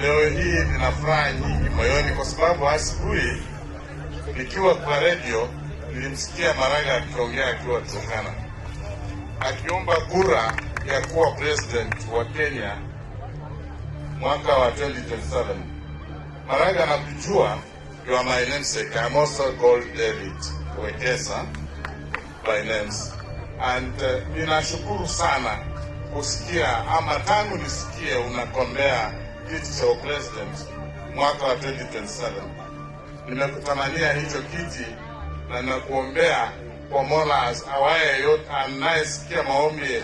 leo hii nina furaha nyingi moyoni kwa sababu asubuhi nikiwa kwa radio nilimsikia Maraga akiongea akiwa Turkana, akiomba kura ya kuwa president wa Kenya mwaka wa 2027. Maraga nakujua, you are my namesake. I'm also called David Wekesa by names. And ninashukuru sana kusikia ama tangu nisikie unakombea kiti cha president mwaka wa 2027. Nimekutamania hicho kiti na nakuombea kwa Mola awaye yote anayesikia maombi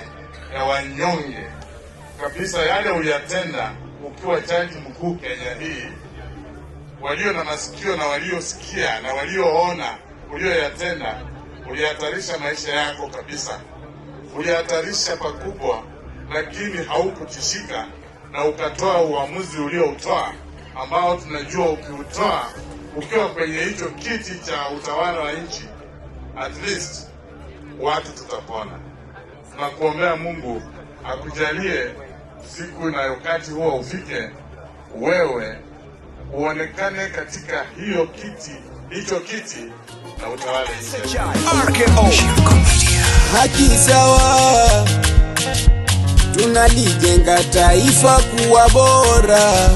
ya wanyonge kabisa, yale uliyatenda ukiwa jaji mkuu Kenya hii. Walio na masikio na waliosikia na walioona ulioyatenda, ulihatarisha maisha yako kabisa, ulihatarisha pakubwa, lakini haukutishika na ukatoa uamuzi ulioutoa ambao tunajua ukiutoa ukiwa kwenye hicho kiti cha utawala wa nchi, at least watu tutapona. Tunakuombea Mungu akujalie siku na wakati huo ufike, wewe uonekane katika hicho kiti na utawala nchi. Haki sawa, tunalijenga taifa kuwa bora.